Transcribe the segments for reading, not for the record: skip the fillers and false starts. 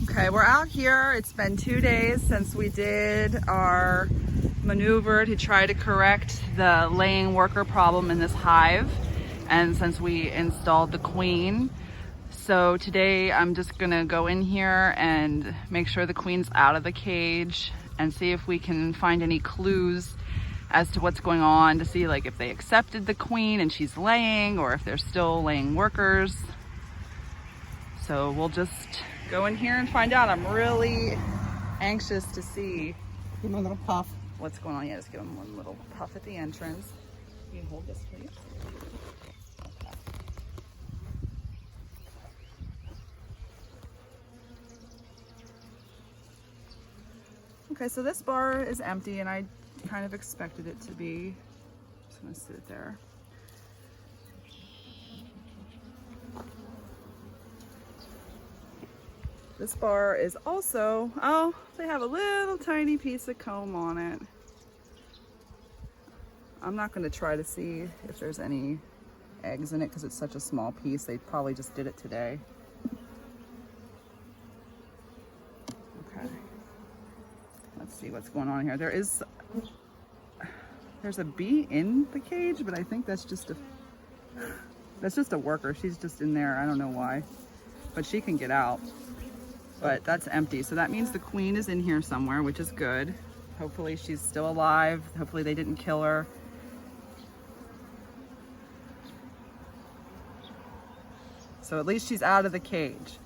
Okay, we're out here. It's been 2 days since we did our maneuver to try to correct the laying worker problem in this hive, and since we installed the queen. So today I'm just gonna go in here and make sure the queen's out of the cage and see if we can find any clues as to what's going on, to see like if they accepted the queen and she's laying, or if they're still laying workers. So we'll just go in here and find out. I'm really anxious to see. Give him a little puff. What's going on? Yeah, just give him one little puff at the entrance. You can hold this, please. Okay, so this bar is empty, and I kind of expected it to be. Just gonna sit it there. This bar is also, oh, they have a little tiny piece of comb on it. I'm not gonna try to see if there's any eggs in it because it's such a small piece. They probably just did it today. Okay, let's see what's going on here. There's a bee in the cage, but I think that's just a worker. She's just in there. I don't know why, but she can get out. But that's empty, so that means the queen is in here somewhere, which is good. Hopefully she's still alive. Hopefully they didn't kill her. So at least she's out of the cage.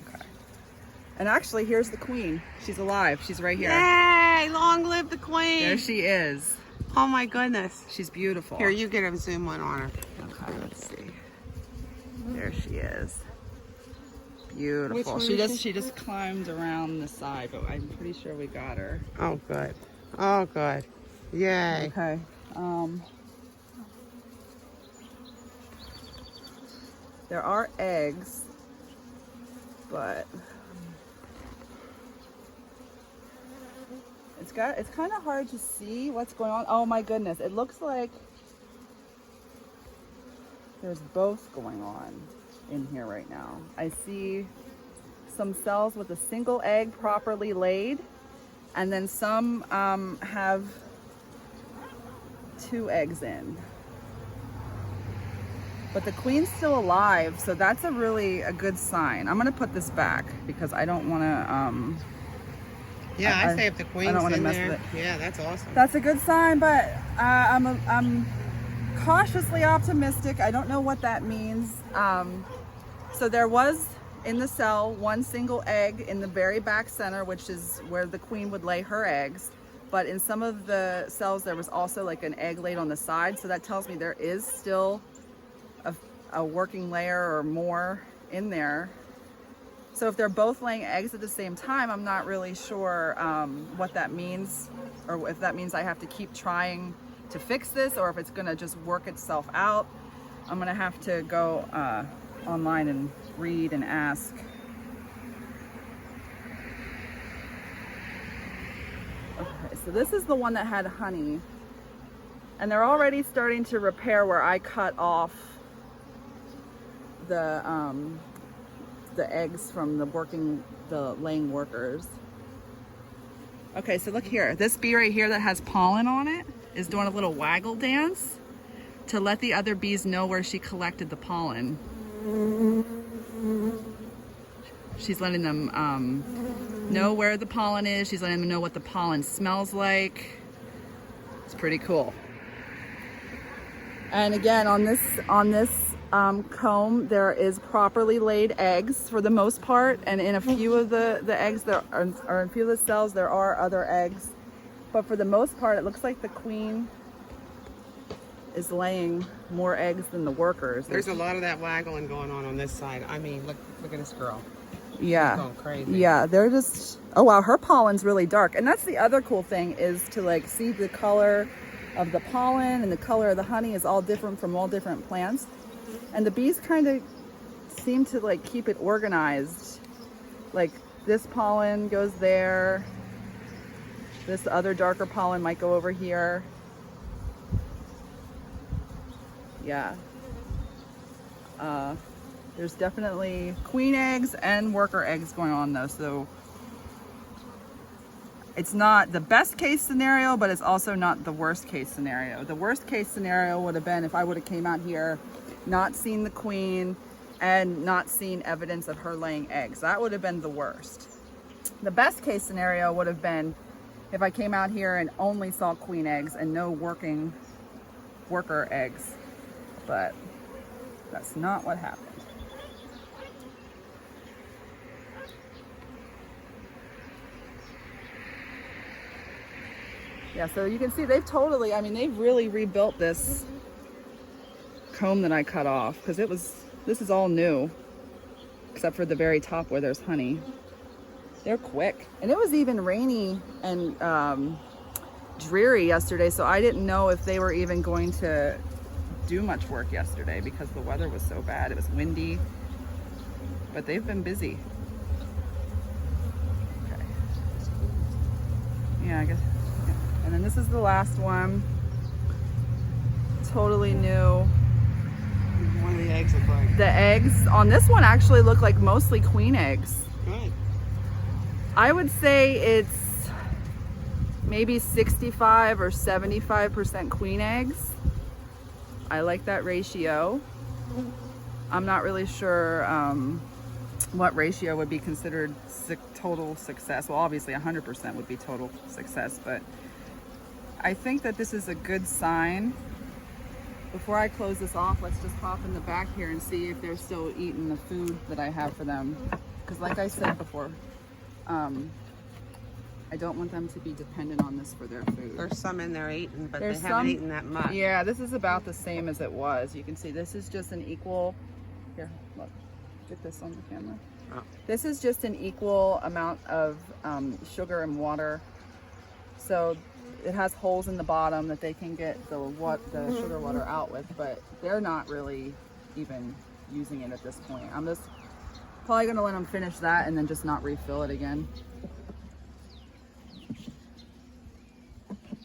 Okay. And actually, here's the queen. She's alive. She's right here. Yay! Long live the queen! There she is. Oh my goodness. She's beautiful. Here, you get a zoom one on her. Okay, let's see. There she is. Beautiful. Which one She is just climbed around the side, but I'm pretty sure we got her. Oh, good. Oh, good. Yay. Okay. There are eggs, but it's kind of hard to see what's going on. Oh my goodness, it looks like there's both going on in here right now. I see some cells with a single egg properly laid, and then some have 2 eggs in. But the queen's still alive, so that's a good sign. I'm gonna put this back because I don't wanna Yeah, I say if the queen's in there. Yeah, that's awesome. That's a good sign, but I'm cautiously optimistic. I don't know what that means. So there was in the cell 1 single egg in the very back center, which is where the queen would lay her eggs. But in some of the cells, there was also like an egg laid on the side. So that tells me there is still a working layer or more in there. So if they're both laying eggs at the same time, I'm not really sure what that means, or if that means I have to keep trying to fix this, or if it's gonna just work itself out. I'm gonna have to go online and read and ask. Okay, so this is the one that had honey, and they're already starting to repair where I cut off the eggs from the laying workers. Okay, so look here. This bee right here that has pollen on it is doing a little waggle dance to let the other bees know where she collected the pollen. She's letting them know where the pollen is. She's letting them know what the pollen smells like. It's pretty cool. And again, on this comb, there is properly laid eggs for the most part, and in a few of the eggs there are, or in a few of the cells, there are other eggs. But for the most part, it looks like the queen is laying more eggs than the workers. There's a lot of that waggling going on this side. I mean, look at this girl. Yeah. She's going crazy. Yeah, they're just, oh wow, her pollen's really dark. And that's the other cool thing, is to like see the color of the pollen, and the color of the honey is all different from all different plants. And the bees kind of seem to like keep it organized. Like this pollen goes there. This other darker pollen might go over here. Yeah. There's definitely queen eggs and worker eggs going on though, so it's not the best case scenario, but it's also not the worst case scenario. The worst case scenario would have been if I would have came out here, not seen the queen, and not seen evidence of her laying eggs. That would have been the worst. The best case scenario would have been if I came out here and only saw queen eggs and no working worker eggs. But that's not what happened. Yeah, so you can see they've totally, I mean, they've really rebuilt this comb that I cut off, because this is all new, except for the very top where there's honey. They're quick. And it was even rainy and dreary yesterday, so I didn't know if they were even going to do much work yesterday because the weather was so bad. It was windy, but they've been busy. Okay. Yeah, I guess. And then this is the last one. Totally new. What do the eggs look like? The eggs on this one actually look like mostly queen eggs. Good. I would say it's maybe 65 or 75% queen eggs. I like that ratio. I'm not really sure what ratio would be considered total success. Well, obviously 100% would be total success, but I think that this is a good sign. Before I close this off, let's just hop in the back here and see if they're still eating the food that I have for them. Because like I said before, I don't want them to be dependent on this for their food. There's some in there eating, but There's they haven't eaten that much. Yeah, this is about the same as it was. You can see this is just an equal, here, look, get this on the camera. Oh. This is just an equal amount of sugar and water. So it has holes in the bottom that they can get the sugar water out with, but they're not really even using it at this point. I'm just probably gonna let them finish that and then just not refill it again.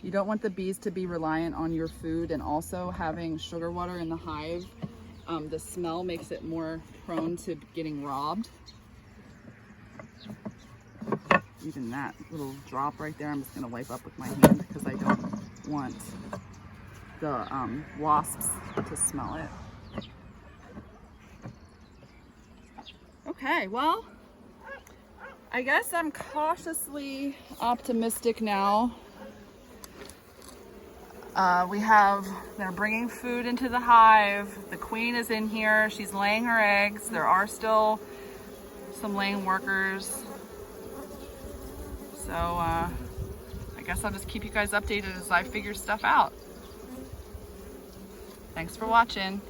You don't want the bees to be reliant on your food, and also having sugar water in the hive, the smell makes it more prone to getting robbed. Even that little drop right there, I'm just gonna wipe up with my hand because I don't want the wasps to smell it. Okay, well, I guess I'm cautiously optimistic now. They're bringing food into the hive. The queen is in here. She's laying her eggs. There are still some laying workers. So I guess I'll just keep you guys updated as I figure stuff out. Thanks for watching.